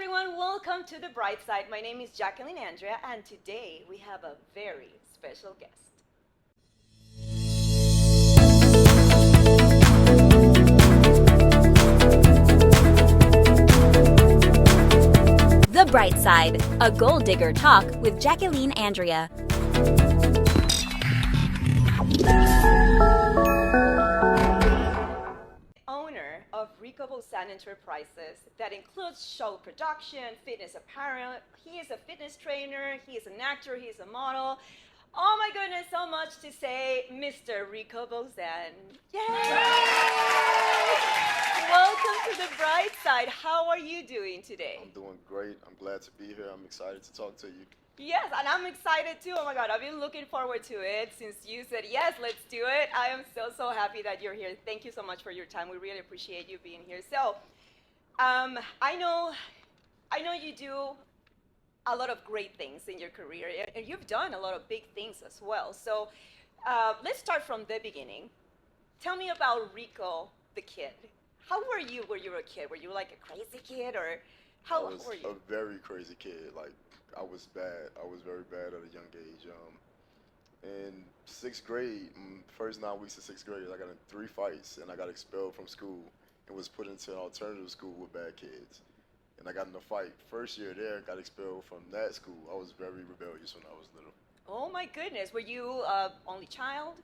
everyone, welcome to The Bright Side. My name is Jacqueline Andrea, and today we have a very special guest. The Bright Side, a gold digger talk with Jacqueline Andrea. Owner of Rico Bozant Enterprises that includes show production, fitness apparel. He is a fitness trainer, he is an actor, he is a model. Oh my goodness, so much to say, Mr. Rico Bozant. Yay! Welcome to The Bright Side. How are you doing today? I'm doing great. I'm glad to be here. I'm excited to talk to you. Yes, and I'm excited too. Oh my God, I've been looking forward to it since you said, yes, let's do it. I am so happy that you're here. Thank you so much for your time. We really appreciate you being here. So, I know you do a lot of great things in your career, and you've done a lot of big things as well. So, let's start from the beginning. Tell me about Rico, the kid. How were you when you were a kid? Were you like a crazy kid, or how were you? I was a very crazy kid. Like, I was bad. I was very bad at a young age. In sixth grade, first 9 weeks of sixth grade, I got in 3 fights, and I got expelled from school and was put into an alternative school with bad kids. And I got in a fight. First year there, got expelled from that school. I was very rebellious when I was little. Oh my goodness, were you only child?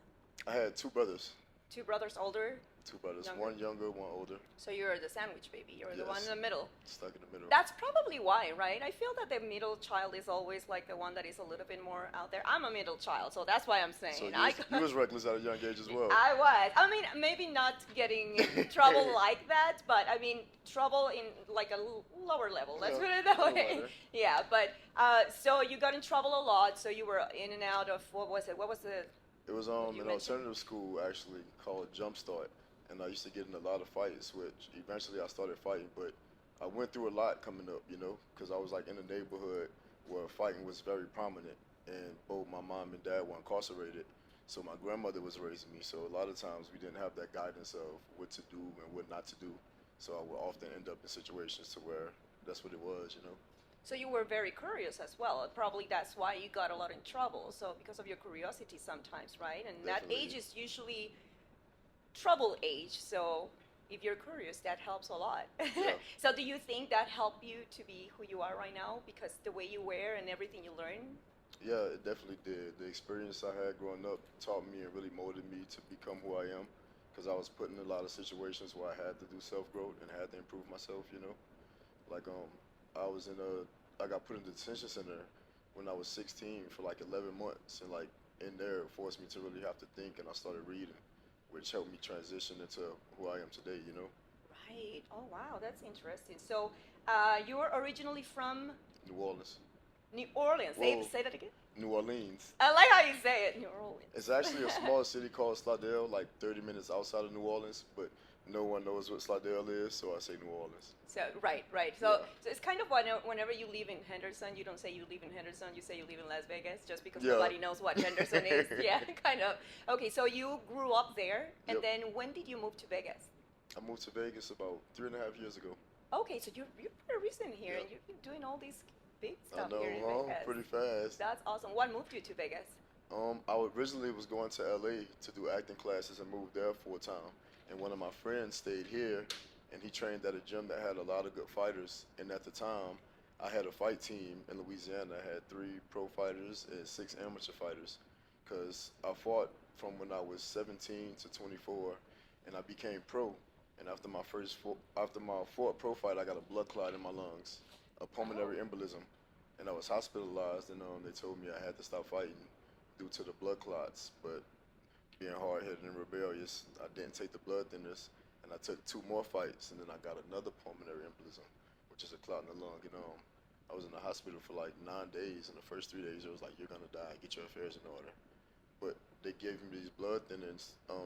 I had 2 brothers. 2 brothers older? 2 brothers. Younger. One younger, one older. So you're the sandwich baby. You're the one Yes. in the middle. Stuck in the middle. That's probably why, right? I feel that the middle child is always like the one that is a little bit more out there. I'm a middle child, so that's why I'm saying. So you was reckless at a young age as well. I was. I mean, maybe not getting in trouble like that, but I mean, trouble in like a lower level. Let's put it that way. Yeah, but so you got in trouble a lot. So you were in and out of, what was it? What was the? It was you an alternative school actually called Jumpstart, and I used to get in a lot of fights, which eventually I started fighting. But I went through a lot coming up, because I was like in a neighborhood where fighting was very prominent, and both my mom and dad were incarcerated. So my grandmother was raising me, so a lot of times we didn't have that guidance of what to do and what not to do. So I would often end up in situations to where that's what it was. So you were very curious as well. Probably that's why you got a lot in trouble. So because of your curiosity sometimes, right? And that Definitely. age is usually trouble age. So if you're curious, that helps a lot. Yeah. So do you think that helped you to be who you are right now? Because the way you wear and everything you learn? Yeah, it definitely did. The experience I had growing up taught me and really molded me to become who I am, because I was put in a lot of situations where I had to do self-growth and had to improve myself. Like, I got put in the detention center when I was 16 for like 11 months, and like in there it forced me to really have to think, and I started reading, which helped me transition into who I am today. Right. Oh, wow. That's interesting. So you were originally from New Orleans. New Orleans. Well- Say that again. New Orleans. I like how you say it, New Orleans. It's actually a small city called Slidell, like 30 minutes outside of New Orleans, but no one knows what Slidell is, so I say New Orleans. So right. So, so it's kind of whenever you live in Henderson, you don't say you live in Henderson, you say you live in Las Vegas, just because Yeah. nobody knows what Henderson is. Yeah, kind of. Okay, so you grew up there, and Yep. then when did you move to Vegas? I moved to Vegas about 3.5 years ago. Okay, so you're pretty recent here, Yeah. and you've been doing all these big I stuff know, here in huh? Vegas. Pretty fast. That's awesome. What moved you to Vegas? I originally was going to LA to do acting classes and moved there for a time. And one of my friends stayed here, and he trained at a gym that had a lot of good fighters. And at the time, I had a fight team in Louisiana. I had 3 pro fighters and 6 amateur fighters, because I fought from when I was 17 to 24, and I became pro. And after my 4th pro fight, I got a blood clot in my lungs, a pulmonary embolism, and I was hospitalized. And they told me I had to stop fighting due to the blood clots. But being hard-headed and rebellious, I didn't take the blood thinners, and I took 2 more fights, and then I got another pulmonary embolism, which is a clot in the lung. I was in the hospital for like 9 days, and the first 3 days it was like, you're gonna die, get your affairs in order. But they gave me these blood thinning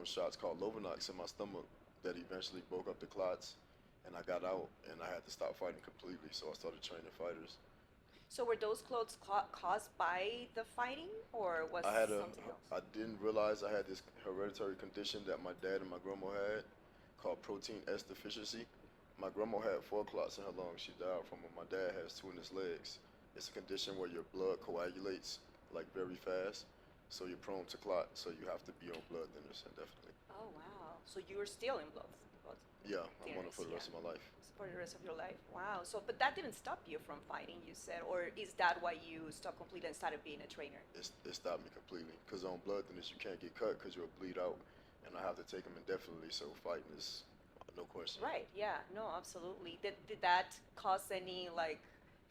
shots called Lovenox in my stomach that eventually broke up the clots, and I got out, and I had to stop fighting completely, so I started training fighters. So were those clothes caused by the fighting, or was I had something else? I didn't realize I had this hereditary condition that my dad and my grandma had called protein S deficiency, My grandma had 4 clots in her lungs. She died from it. My dad has 2 in his legs. It's a condition where your blood coagulates like very fast, so you're prone to clot. So you have to be on blood thinners indefinitely. Oh wow. So you're still in blood Yeah, I'm on it thinners, for the rest yeah. of my life. For the rest of your life. Wow. So, but that didn't stop you from fighting, you said, or is that why you stopped completely and started being a trainer? It stopped me completely because on blood thinners you can't get cut because you'll bleed out, and I have to take them indefinitely. So fighting is no question. Right. Yeah. No. Absolutely. Did that cause any like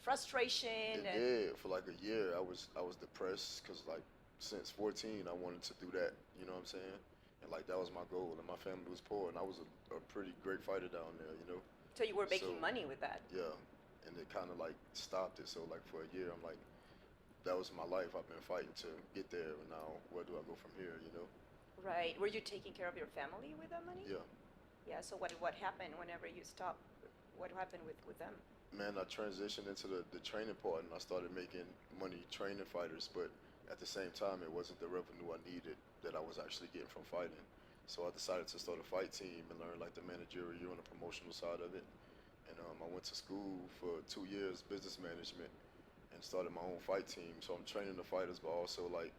frustration? It did for like a year. I was depressed because like since 14 I wanted to do that. You know what I'm saying? And like that was my goal. And my family was poor, and I was a pretty great fighter down there. You know. So you were making So, money with that. Yeah, and it kind of like stopped it. So like for a year I'm like, that was my life. I've been fighting to get there, and now where do I go from here? You know? Right. Were you taking care of your family with that money? Yeah. Yeah. So what happened whenever you stopped? What happened with them? Man, I transitioned into the training part, and I started making money training fighters, but at the same time, it wasn't the revenue I needed that I was actually getting from fighting. So I decided to start a fight team and learn like the managerial and the promotional side of it. And I went to school for 2 years, business management, and started my own fight team. So I'm training the fighters, but also like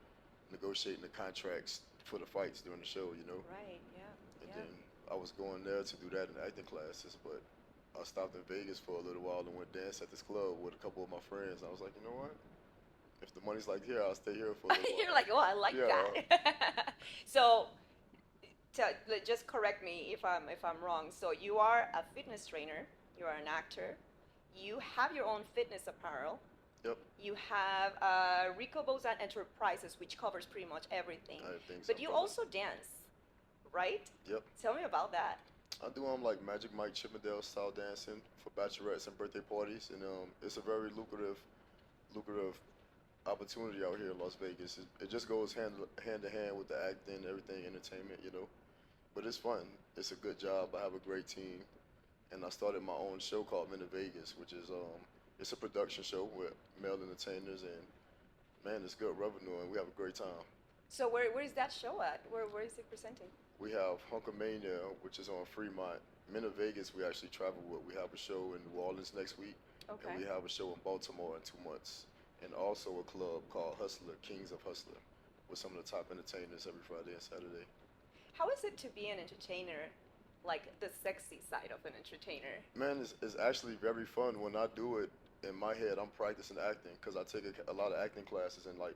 negotiating the contracts for the fights during the show, you know? Right. Yeah. And Yeah. then I was going there to do that in acting classes, but I stopped in Vegas for a little while and went dance at this club with a couple of my friends. I was like, you know what? If the money's like here, I'll stay here for a little while. You're like, oh, I like Yeah. that. So, just correct me if I'm wrong. So you are a fitness trainer. You are an actor. You have your own fitness apparel. Yep. You have Rico Bozant Enterprises, which covers pretty much everything. I think so. But you also dance, right? Yep. Tell me about that. I do like Magic Mike Chippendale style dancing for bachelorettes and birthday parties, and it's a very lucrative opportunity out here in Las Vegas. It just goes hand to hand with the acting, everything, entertainment, you know. But it's fun. It's a good job. I have a great team, and I started my own show called Men of Vegas, which is it's a production show with male entertainers, and man, it's good revenue, and we have a great time. So where is that show at? Where is it presenting? We have Hunkamania, which is on Fremont. Men of Vegas, we actually travel with. We have a show in New Orleans next week, Okay. and we have a show in Baltimore in 2 months, and also a club called Hustler, Kings of Hustler, with some of the top entertainers every Friday and Saturday. How is it to be an entertainer, like the sexy side of an entertainer? Man, it's actually very fun. When I do it, in my head, I'm practicing acting because I take a lot of acting classes, and like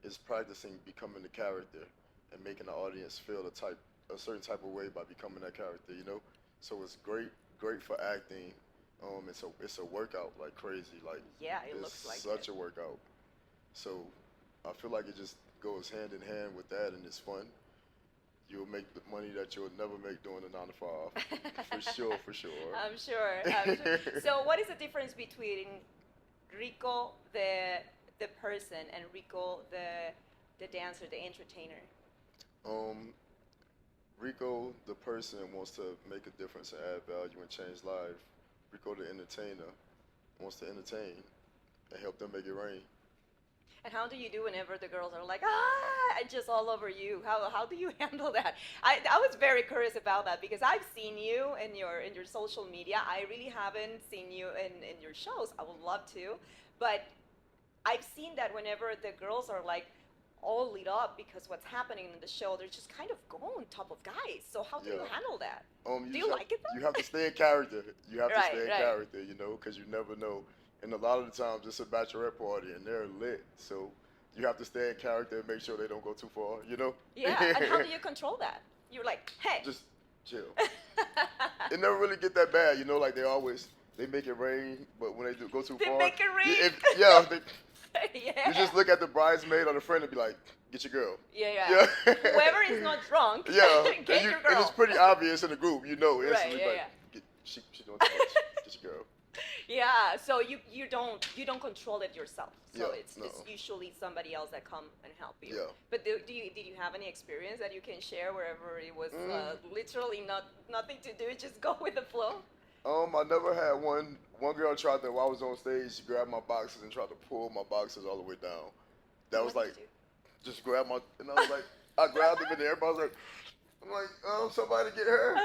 it's practicing becoming the character and making the audience feel a certain type of way by becoming that character, you know. So it's great for acting. It's a workout like crazy. Like Yeah, it it's looks like such it. a workout. So I feel like it just goes hand in hand with that, and it's fun. You'll make the money that you'll never make doing a 9 to 5, for sure. I'm sure. I'm sure. So, what is the difference between Rico, the person, and Rico, the dancer, the entertainer? Rico, the person, wants to make a difference and add value and change lives. Rico, the entertainer, wants to entertain and help them make it rain. And how do you do whenever the girls are like, and just all over you? How do you handle that? I was very curious about that because I've seen you in your social media. I really haven't seen you in your shows. I would love to, but I've seen that whenever the girls are like all lit up because what's happening in the show, they're just kind of going on top of guys. So how do you Yeah. handle that? You Do you just like it though? You have to stay in character. You have to Right, stay in right. character, you know, because you never know. And a lot of the times it's a bachelorette party and they're lit. So you have to stay in character and make sure they don't go too far, you know? Yeah, and how do you control that? You're like, hey. Just chill. It never really get that bad, you know, like they make it rain, but when they do go too They far. make it rain? You just look at the bridesmaid or the friend and be like, get your girl. Yeah. Whoever is not drunk, Yeah, get your girl. and it's pretty obvious in the group, you know, Right, instantly. yeah, Like, she doing too much. Get your girl. Yeah, so you don't control it yourself. So Yeah, it's no. usually somebody else that come and help you. Yeah. But did you have any experience that you can share wherever it was literally nothing to do, just go with the flow? I never had one. One girl tried to, while I was on stage, she grabbed my boxes and tried to pull my boxes all the way down. That was What like, did you just grab my, and I was like, I grabbed them and everybody was like, I'm like, somebody get her.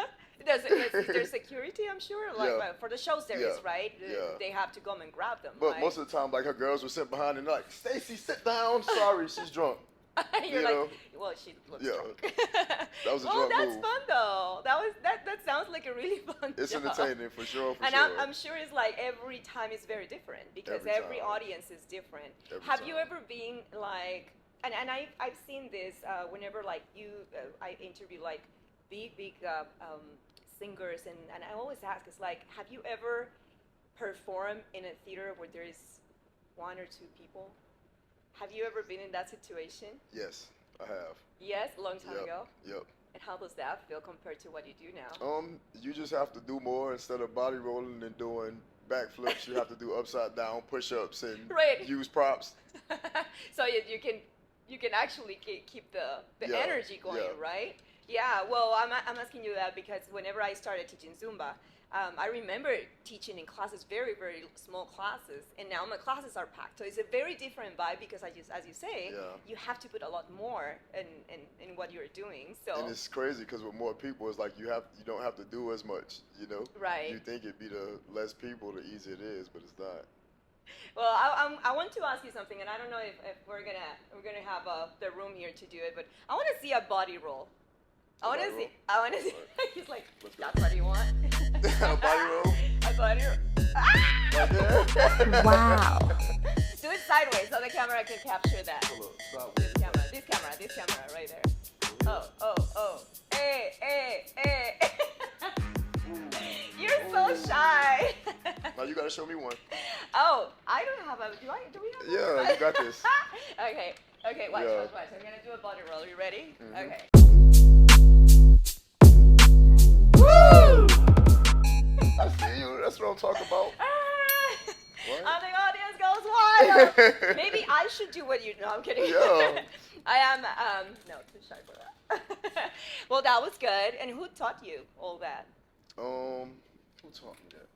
Is there security? I'm sure, like Yeah. well, for the shows there Yeah. is, right? Yeah. They have to come and grab them. But right? most of the time, like her girls were sitting behind and like, Stacy, sit down. Sorry, she's drunk. You're you like, know? well, she looks Yeah. drunk. That was a well, drunk that's move. fun though. That sounds like a really fun It's job. entertaining for sure. And I'm sure it's like every time is very different because every time. audience is different. Every Have you time. ever been like, and I've seen this whenever like I interview like big singers and I always ask, it's like, have you ever performed in a theater where there is one or two people? Have you ever been in that situation? Yes, I have. Yes, a long time Yep. ago. Yep. And how does that feel compared to what you do now? You just have to do more instead of body rolling and doing backflips. You have to do upside down push-ups and Right. use props. So you can actually keep the Yeah, energy going, yeah. right? Yeah. Well, I'm asking you that because whenever I started teaching Zumba, I remember teaching in classes, very small classes, and now my classes are packed. So it's a very different vibe because as you say, Yeah. you have to put a lot more in what you're doing. So And it's crazy because with more people, it's like you don't have to do as much. You know. Right. You think it'd be the less people, the easier it is, but it's not. Well, I want to ask you something, and I don't know if we're gonna have the room here to do it, but I want to see a body roll. I want to body see. roll? I want to see. Alright. He's like, Let's go. that's what you want. A body roll? A body roll. Right there. Wow. Do it sideways so the camera can capture that. Hold up, sideways. This camera, right there. Oh. Hey. You're so shy. Now you gotta show me one. Oh, I don't have a. Do we have? Yeah, one? you got this. Okay. Watch. Yeah. I'm gonna do a body roll. You ready? Mhm. Okay. Woo! I see you. That's what I'm talking about. What? And the audience goes wild. Maybe I should do what you. No, I'm kidding. Yeah. I am. No, too shy for that. Well, that was good. And who taught you all that? Who taught me that?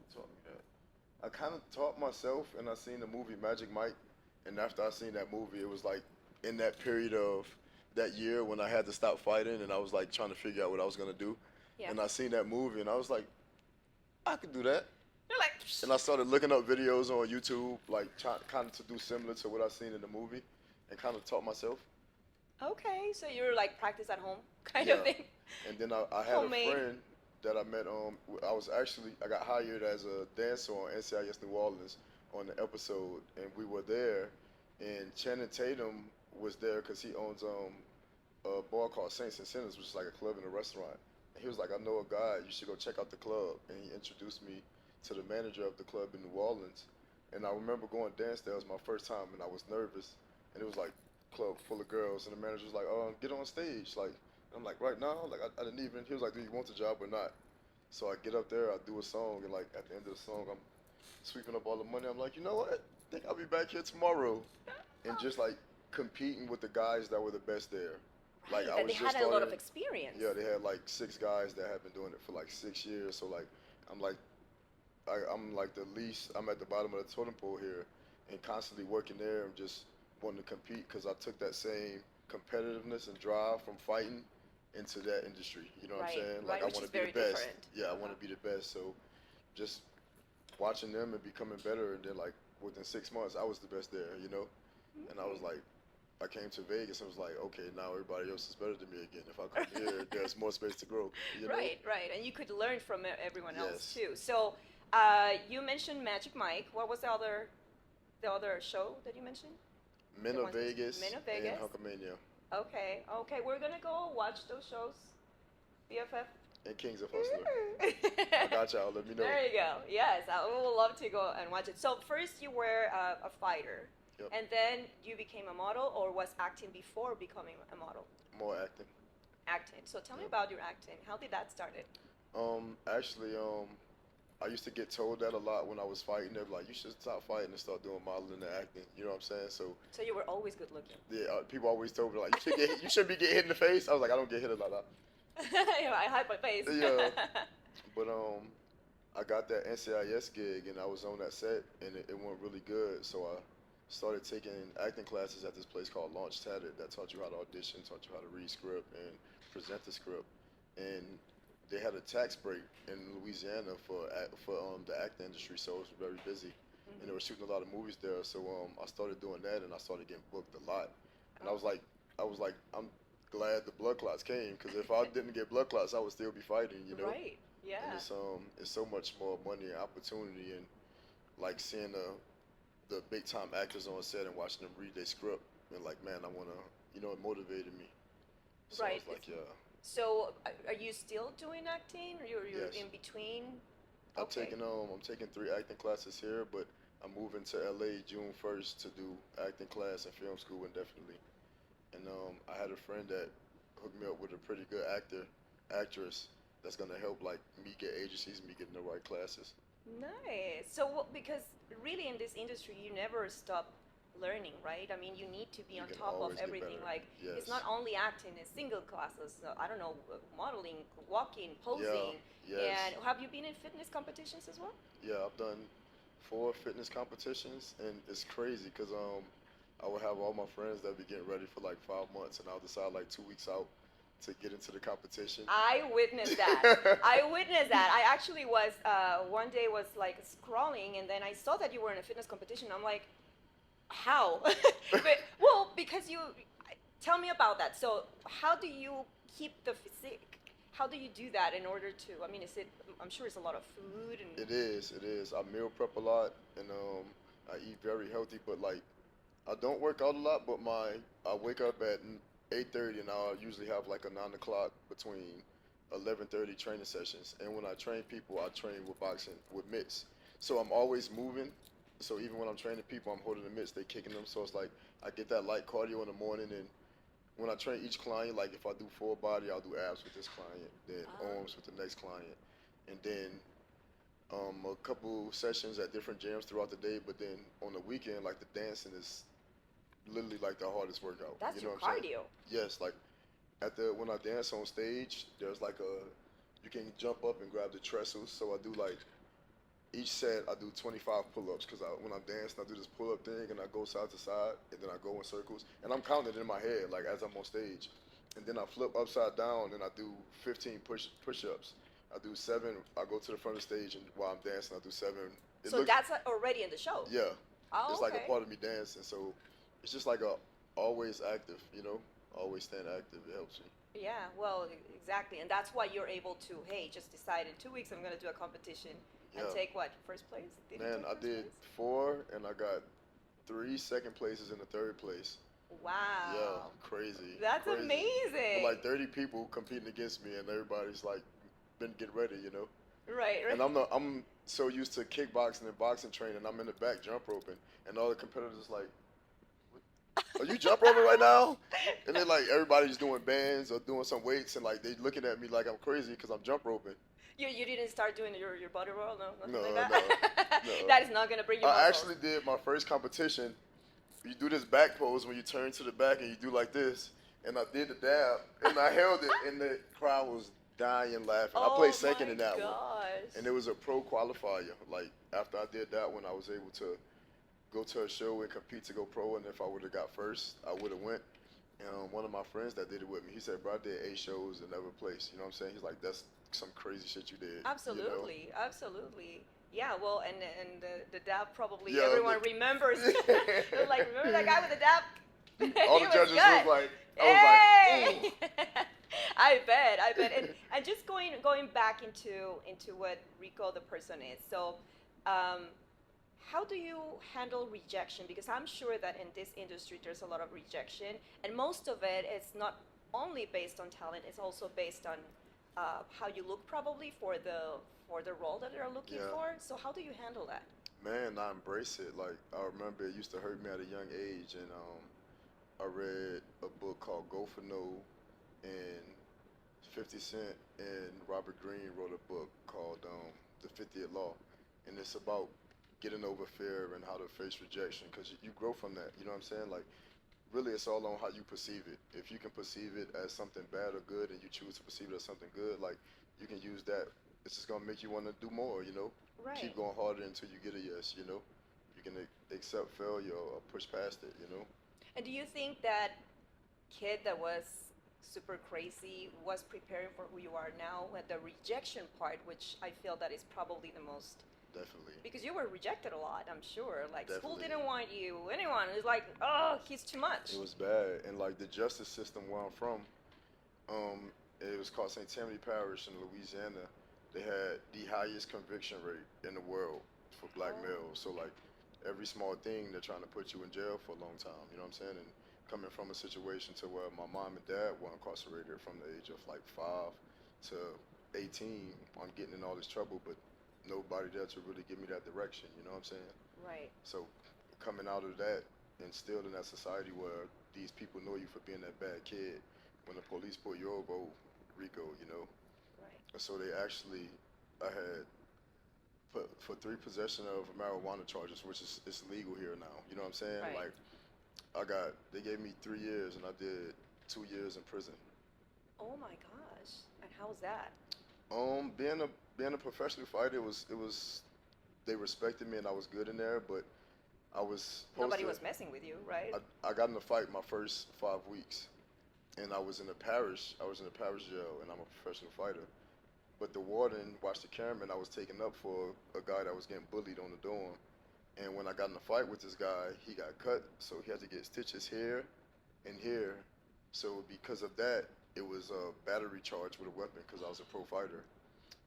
I kind of taught myself, and I seen the movie Magic Mike, and after I seen that movie, it was like in that period of that year when I had to stop fighting, and I was like trying to figure out what I was gonna do. Yeah. And I seen that movie, and I was like, I could do that. You're like. And I started looking up videos on YouTube, like trying kind of to do similar to what I seen in the movie, and kind of taught myself. Okay, so you're like practice at home kind Yeah. of thing. And then I had Homemade. a friend that I met. I got hired as a dancer on NCIS New Orleans on the episode, and we were there. And Channing Tatum was there because he owns a bar called Saints and Sinners, which is like a club and a restaurant. And he was like, I know a guy, you should go check out the club. And he introduced me to the manager of the club in New Orleans. And I remember going dance there. It was my first time, and I was nervous. And it was like club full of girls, and the manager was like, get on stage. Like, I'm like, right now? Like, I didn't even, he was like, do you want the job or not? So I get up there, I do a song, and like at the end of the song, I'm sweeping up all the money. I'm like, you know what? I think I'll be back here tomorrow. And just like competing with the guys that were the best there. Like, I and was they just had a lot of starting- experience. Yeah, they had like 6 guys that have been doing it for like 6 years. So like, I'm like the least, I'm at the bottom of the totem pole here, and constantly working there and just wanting to compete because I took that same competitiveness and drive from fighting into that industry. You know what Right, I'm saying? right, Like, I which want is to be the very best. different. Yeah, I want to be the best. So just watching them and becoming better, and then like within 6 months, I was the best there. You know, and I was like, I came to Vegas and was like, okay, now everybody else is better than me again. If I come here, there's more space to grow. You know? Right, and you could learn from everyone else Yes. too. So you mentioned Magic Mike. What was the other show that you mentioned? Men The of ones- Vegas, Men of Vegas. and Hulkamania, Okay, we're gonna go watch those shows. BFF. and Kings of Hustler. I got y'all. Let me know. There you go. Yes, I would love to go and watch it. So first you were a fighter, Yep. and then you became a model, or was acting before becoming a model? More acting. Acting. So tell me Yep. about your acting. How did that start? Actually, I used to get told that a lot when I was fighting. They're like, you should stop fighting and start doing modeling and acting. You know what I'm saying? So So you were always good looking. yeah, people always told me like, you should be getting hit in the face. I was like, I don't get hit a lot. I hide my face. Yeah. But I got that NCIS gig and I was on that set and it went really good. So I started taking acting classes at this place called Launch Tatted that taught you how to audition, taught you how to read script and present the script. And they had a tax break in Louisiana for the acting industry, so it was very busy, and they were shooting a lot of movies there. So I started doing that, and I started getting booked a lot. And I was like, I'm glad the blood clots came, because if I didn't get blood clots, I would still be fighting, you know. Right. Yeah. And it's so much more money and opportunity, and like seeing the big time actors on set and watching them read their script, and like, man, I wanna, it motivated me. So I Right. was like, yeah. So, are you still doing acting, or you're Yes. in between? I'm Okay. taking 3 acting classes here, but I'm moving to LA June 1st to do acting class and film school indefinitely. And I had a friend that hooked me up with a pretty good actress that's gonna help like me get agencies, me getting the right classes. Nice. So, because really in this industry, you never stop learning, right? I mean, you need to be You on can top of always get everything. better. Like, it's Yes. not only acting, it's single classes. I don't know, modeling, walking, Yeah. posing. Yes. And have you been in fitness competitions as well? Yeah. I've done 4 fitness competitions, and it's crazy because I would have all my friends that be getting ready for like 5 months, and I'll decide like 2 weeks out to get into the competition. I witnessed that. I witnessed that. I actually was one day was like scrolling, and then I saw that you were in a fitness competition. I'm like, how? But well, because you tell me about that. So, how do you keep the physique? How do you do that in order to? I mean, is it? I'm sure it's a lot of food and. It is. It is. I meal prep a lot, and I eat very healthy. But like, I don't work out a lot. But I wake up at 8:30, and I usually have like a 9 o'clock between 11:30 training sessions. And when I train people, I train with boxing with mitts. So I'm always moving. So even when I'm training people, I'm holding the mitts, they kicking them. So it's like I get that light cardio in the morning, and when I train each client, like if I do full body, I'll do abs with this client, then arms with the next client, and then a couple sessions at different gyms throughout the day. But then on the weekend, like the dancing is literally like the hardest workout. That's You know your what I'm saying? cardio. Yes, like when I dance on stage, there's like you can jump up and grab the trestles. So I do like each set I do 25 pull-ups, because when I'm dancing I do this pull-up thing, and I go side to side, and then I go in circles, and I'm counting it in my head like as I'm on stage, and then I flip upside down and I do 15 push-ups. I do 7. I go to the front of the stage, and while I'm dancing I do 7. So that's already in the show. Yeah, Oh, it's like okay. a part of me dancing, so it's just like always active, always staying active. It helps me. Yeah, well, exactly. And that's why you're able to, hey, just decide in 2 weeks I'm going to do a competition and Yeah. take what? First place? Did you Man, take I first did place? 4, and I got 3 second places in the 3rd place. Wow. Yeah, crazy. That's crazy. amazing. But like 30 people competing against me, and everybody's like, been get ready. Right, right. And I'm so used to kickboxing and boxing training. I'm in the back jump roping, and all the competitors like, "Are you jump roping right now?" And then like everybody's doing bands or doing some weights, and like they looking at me like I'm crazy because I'm jump roping. You didn't start doing your body roll? No, nothing No, like that? no. That is not going to bring you I muscles. actually did my first competition. You do this back pose when you turn to the back and you do like this. And I did the dab, and I held it, and the crowd was dying laughing. I placed second in that one. And it was a pro qualifier. Like, after I did that one, I was able to go to a show and compete to go pro, and if I would have got first, I would have went. And one of my friends that did it with me, he said, bro, I did 8 shows and never placed. You know what I'm saying? He's like, that's some crazy shit you did. Absolutely, absolutely. Yeah, well, and the dab probably Yeah, everyone remembers. They're like, remember that guy with the dab? All He the judges good. was like, Hey! ooh. I bet. And just going back into what Rico the person is. So, how do you handle rejection? Because I'm sure that in this industry there's a lot of rejection, and most of it is not only based on talent; it's also based on how you look, probably for the role that they're looking Yeah. for. So, how do you handle that? Man, I embrace it. Like, I remember it used to hurt me at a young age, and I read a book called Go for No, and 50 Cent and Robert Greene wrote a book called The 50th Law, and it's about getting over fear and how to face rejection, because you grow from that. You know what I'm saying? Like, really, it's all on how you perceive it. If you can perceive it as something bad or good, and you choose to perceive it as something good, like, you can use that. It's just gonna make you want to do more. Right. Keep going harder until you get a yes. You can accept failure or push past it. And do you think that kid that was super crazy was preparing for who you are now, and the rejection part, which I feel that is probably the most. Definitely. Because you were rejected a lot, I'm sure. Like, school Definitely. didn't want you. Anyone is like, oh, he's too much. It was bad, and like the justice system where I'm from, it was called St. Tammany Parish in Louisiana. They had the highest conviction rate in the world for black Oh. males. So like every small thing, they're trying to put you in jail for a long time. You know what I'm saying? And coming from a situation to where my mom and dad were incarcerated from the age of like 5 to 18, I'm getting in all this trouble, but nobody there to really give me that direction. You know what I'm saying? Right. So coming out of that and still in that society where these people know you for being that bad kid, when the police pull you over, oh, Rico, you know. Right. And so they actually, I had put for 3 possession of marijuana charges, which is it's legal here now. You know what I'm saying? Right. Like they gave me 3 years and I did 2 years in prison. Oh my gosh. And how was that? Being a professional fighter, it was they respected me and I was good in there, but I was supposed Nobody to, was messing with you, right? I got in a fight my first 5 weeks, and I was in a parish. I was in a parish jail, and I'm a professional fighter. But the warden watched the camera, and I was taken up for a guy that was getting bullied on the dorm. And when I got in a fight with this guy, he got cut, so he had to get stitches here and here. So because of that, it was a battery charge with a weapon because I was a pro fighter.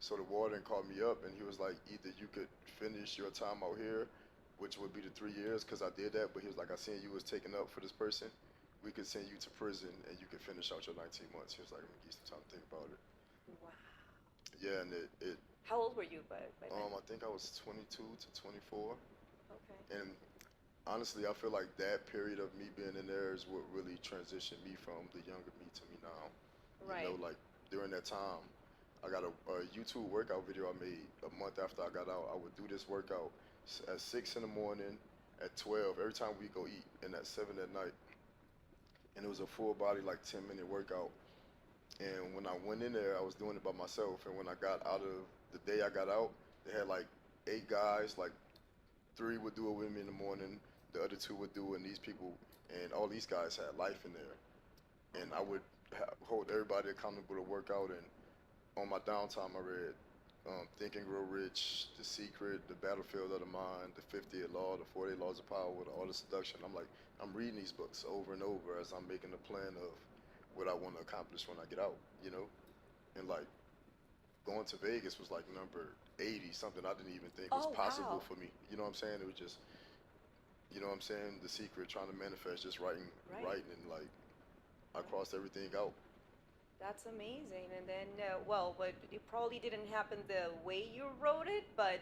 So the warden called me up, and he was like, either you could finish your time out here, which would be the 3 years, because I did that, but he was like, I seen you was taken up for this person. We could send you to prison, and you could finish out your 19 months. He was like, I'm gonna give you some time to think about it. Wow. Yeah, and it How old were you by then? I think I was 22 to 24. Okay. And honestly, I feel like that period of me being in there is what really transitioned me from the younger me to me now. Right. You know, like during that time, I got a YouTube workout video I made a month after I got out. I would do this workout at 6 in the morning, at 12, every time we go eat, and at 7 at night. And it was a full body, like 10-minute workout. And when I went in there, I was doing it by myself. And when I got out of the day I got out, they had like 8 guys, like 3 would do it with me in the morning, the other 2 would do it, and these people, and all these guys had life in there. And I would hold everybody accountable to work out. And on my downtime, I read Think and Grow Rich, The Secret, The Battlefield of the Mind, The 50th Law, The 48 Laws of Power, The Art of Seduction. I'm reading these books over and over as I'm making a plan of what I want to accomplish when I get out, you know? And like going to Vegas was like number 80, something I didn't even think was possible wow. for me. You know what I'm saying? It was just, you know what I'm saying? The Secret, trying to manifest, just writing, Right. and like I crossed everything out. That's amazing. And then, but it probably didn't happen the way you wrote it, but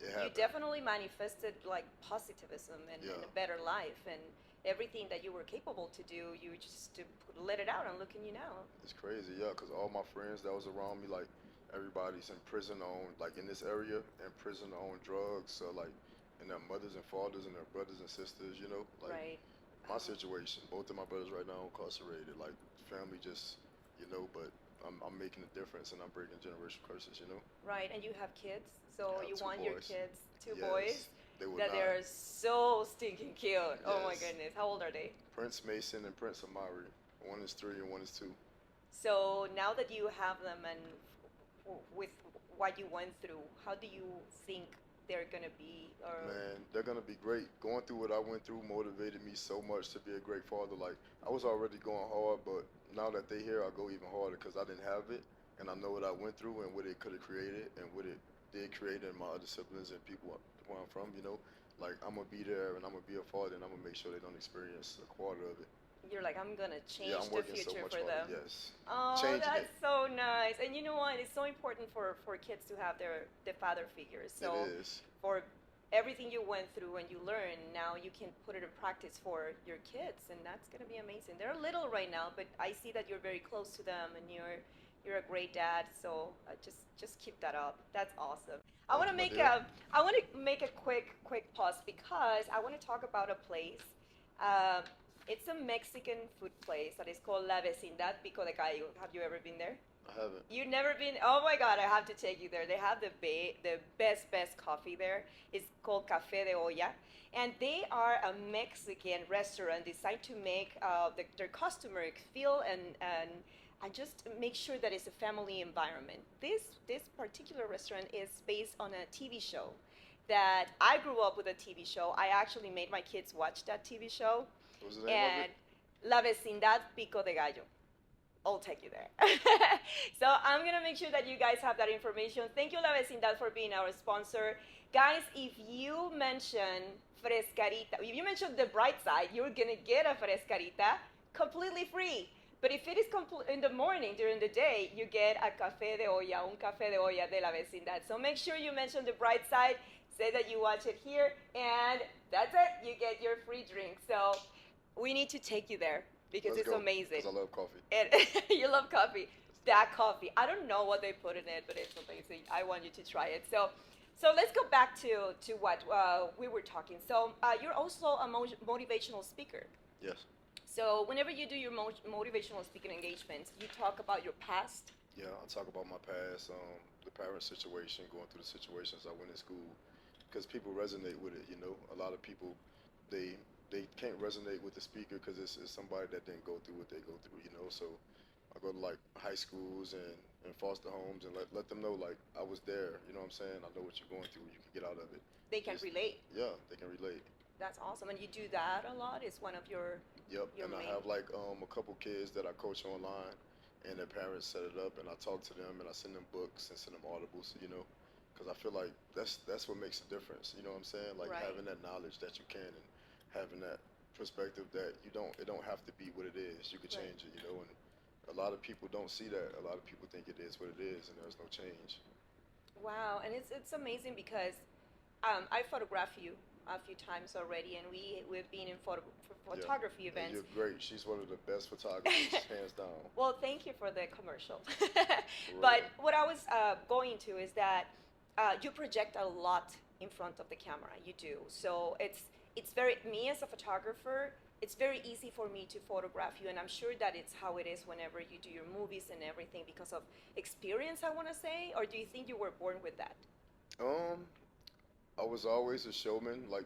It you happened. definitely manifested like positivism and Yeah. a better life and everything that you were capable to do. You just let it out and look at you now. It's crazy, yeah, because all my friends that was around me, like, everybody's in prison on, like, in this area, in prison on drugs, so, like, and their mothers and fathers and their brothers and sisters, you know, like, Right. my situation, both of my brothers right now incarcerated, like, family just, you know, but I'm making a difference and I'm breaking generational curses, you know? Right. And you have kids, so I have you 2 want your boys. kids, 2 Yes, boys, they were that 9. they're so stinking cute. Oh my Yes. goodness. How old are they? Prince Mason and Prince Amari. One is 3 and one is 2. So now that you have them and with what you went through, how do you think they're gonna be? Or Man, they're gonna be great. Going through what I went through motivated me so much to be a great father. Like I was already going hard, but now that they're here, I go even harder because I didn't have it, and I know what I went through and what it could have created and what it did create in my other siblings and people where I'm from. You know, like I'm gonna be there and I'm gonna be a father and I'm gonna make sure they don't experience a quarter of it. you're like, I'm gonna change Yeah, I'm the working so future much for harder. them. Yes. Oh, Changing that's it. so nice. And you know what? It's so important for kids to have their father figures. So It is. for everything you went through and you learned, now you can put it in practice for your kids, and that's gonna be amazing. They're little right now, but I see that you're very close to them, and you're a great dad. So just keep that up. That's awesome. I want to Thank you, make my dear. a quick pause because I want to talk about a place. It's a Mexican food place that is called La Vecindad Pico de Gallo. Have you ever been there? I haven't. You've never been? Oh my God, I have to take you there. They have the best coffee there. It's called Café de Olla. And they are a Mexican restaurant designed to make their customer feel and just make sure that it's a family environment. This particular restaurant is based on a TV show that I grew up with a TV show. I actually made my kids watch that TV show. What was the name And of it? La Vecindad Pico de Gallo. I'll take you there. So I'm going to make sure that you guys have that information. Thank you, La Vecindad, for being our sponsor. Guys, if you mention Frescarita, if you mention the bright side, you're going to get a Frescarita completely free. But if it is in the morning, during the day, you get a café de olla, un café de olla de la vecindad. So make sure you mention the bright side, say that you watch it here, and that's it. You get your free drink. So we need to take you there because Let's it's go, amazing. 'cause I love coffee. And you love coffee. That coffee. I don't know what they put in it, but it's amazing. I want you to try it. So let's go back to what we were talking. So you're also a motivational speaker. Yes. So whenever you do your motivational speaking engagements, you talk about your past. Yeah, I talk about my past, the parent situation, going through the situations I went in school, because people resonate with it. You know, a lot of people, they can't resonate with the speaker because it's somebody that didn't go through what they go through. You know, so I go to like high schools and foster homes and let them know like I was there. You know what I'm saying? I know what you're going through. You can get out of it. They can relate. Yeah, they can relate. That's awesome. And you do that a lot? It's one of your Yep, your and main... I have like a couple kids that I coach online, and their parents set it up, and I talk to them, and I send them books and send them audibles, you know, because I feel like that's what makes a difference. You know what I'm saying? Like Right. having that knowledge that you can, and having that perspective that it don't have to be what it is. You can Right. change it, you know. And a lot of people don't see that. A lot of people think it is what it is, and there's no change. Wow, and it's amazing because I photographed you a few times already, and we've been in photography And events. you're great. She's one of the best photographers, hands down. Well, thank you for the commercial. For But real. what I was going to is that you project a lot in front of the camera. You do. So it's very, me as a photographer, it's very easy for me to photograph you, and I'm sure that it's how it is whenever you do your movies and everything because of experience, I want to say. Or do you think you were born with that? I was always a showman, like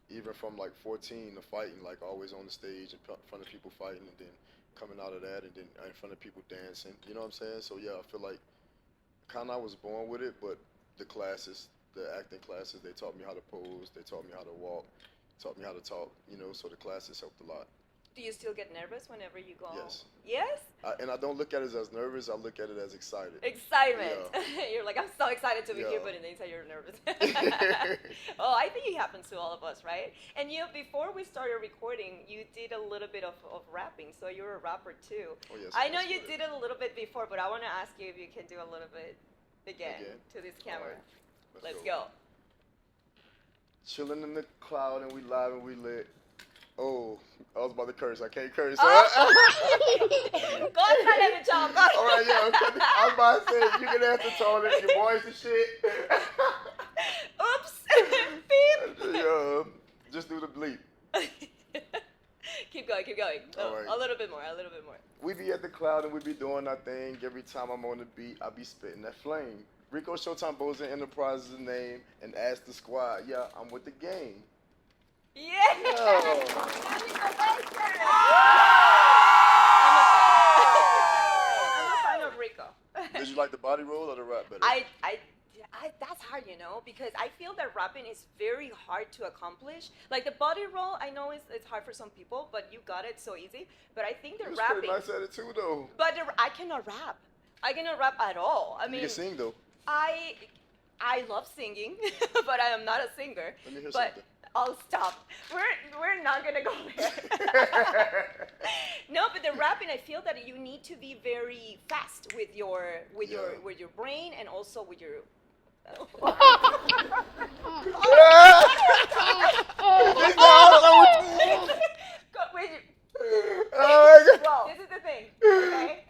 even from like 14 to fighting, like always on the stage in front of people fighting, and then coming out of that, and then in front of people dancing. You know what I'm saying? So yeah, I feel like kind of I was born with it, but the classes, the acting classes, they taught me how to pose, they taught me how to walk, taught me how to talk. You know, so the classes helped a lot. Do you still get nervous whenever you go? Yes. Yes? And I don't look at it as nervous. I look at it as excited. Excitement. Yeah. You're like, I'm so excited to be here, Yeah. but in the inside you're nervous. Oh, I think it happens to all of us, right? And you, before we started recording, you did a little bit of rapping, so you're a rapper too. Oh, yes, I know that's you good. did it a little bit before, but I want to ask you if you can do a little bit again. To this camera. All right. Let's go. Chilling in the cloud and we live and we lit. Oh, I was about to curse. I can't curse. Oh. Go ahead and job. Go All right, yeah. I was about to say, you can answer, Tony. Your voice and shit. Oops. Beep. Yeah, just do the bleep. Keep going, keep going. All right. A little bit more, a little bit more. We be at the cloud and we be doing our thing. Every time I'm on the beat, I be spitting that flame. Rico Bozant Enterprises is the name, and ask the squad. Yeah, I'm with the game. Yeah. Yeah. I'm a fan of Rico. Did you like the body roll or the rap better? I that's hard, you know, because I feel that rapping is very hard to accomplish. Like the body roll, I know it's hard for some people, but you got it so easy. But I think the You was rapping. pretty nice at it too, though. But I cannot rap. I cannot rap at all. I You mean, can sing though. I love singing, but I am not a singer. Let me hear but something. I'll stop. We're not gonna go there. No, but the rapping, I feel that you need to be very fast with your brain and also with your. Bro, this is the thing, okay?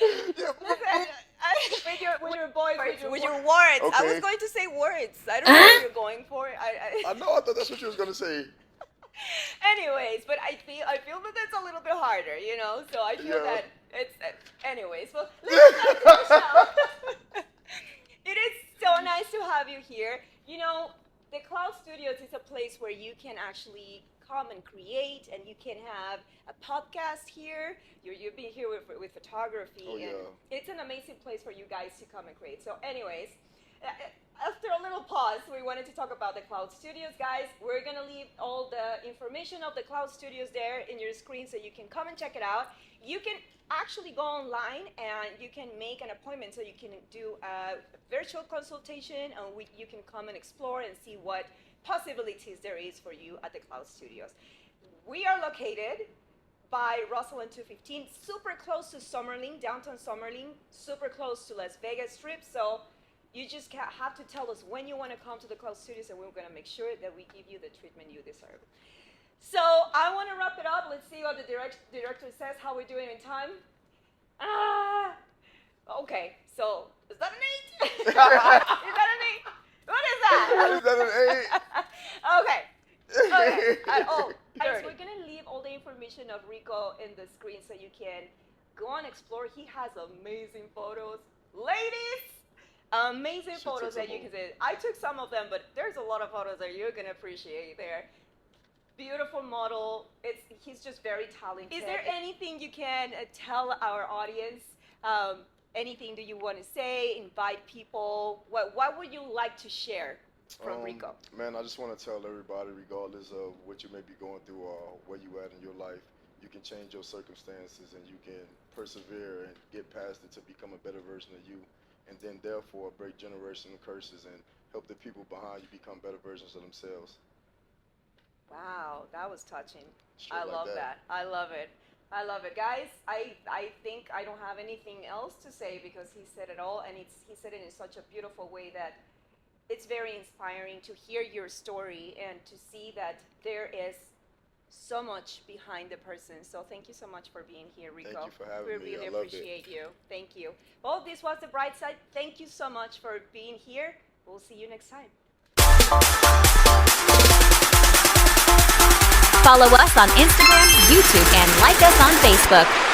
Listen, with your voice, with your words. I was Okay. going to say words. I don't know what you're going for. I know. I thought that's what you was gonna say. Anyways, but I feel that that's a little bit harder, you know. So I feel Yeah. that It's anyways. Well, let's start the show. It is so nice to have you here. You know, the Cloud Studios is a place where you can actually come and create, and you can have a podcast here. You've been here with photography, Oh, yeah. and it's an amazing place for you guys to come and create. So, anyways. After a little pause, we wanted to talk about the Cloud Studios, guys. We're going to leave all the information of the Cloud Studios there in your screen so you can come and check it out. You can actually go online and you can make an appointment so you can do a virtual consultation, and you can come and explore and see what possibilities there is for you at the Cloud Studios. We are located by Russell and 215, super close to Summerlin, downtown Summerlin, super close to Las Vegas Strip. So you just have to tell us when you want to come to the Cloud Studios, and we're going to make sure that we give you the treatment you deserve. So I want to wrap it up. Let's see what the director says, how we're doing in time. Okay, so is that an 8? Is that an 8? What is that? Is that an 8? Okay. Guys, we're going to leave all the information of Rico in the screen so you can go and explore. He has amazing photos. Ladies! Amazing photos that you can see. I took some of them, but there's a lot of photos that you're going to appreciate there. Beautiful model. He's just very talented. Is there anything you can tell our audience? Anything that you want to say, invite people? What would you like to share from Rico? Man, I just want to tell everybody, regardless of what you may be going through or where you at in your life, you can change your circumstances and you can persevere and get past it to become a better version of you. And then therefore break generational curses and help the people behind you become better versions of themselves. Wow, that was touching. Straight I like love that. I love it. I love it. Guys, I think I don't have anything else to say because he said it all, and he said it in such a beautiful way that it's very inspiring to hear your story and to see that there is so much behind the person. So thank you so much for being here, Rico. Thank you for having we me. really I loved appreciate you. Thank you. Well, this was The Bright Side. Thank you so much for being here. We'll see you next time. Follow us on Instagram, YouTube, and like us on Facebook.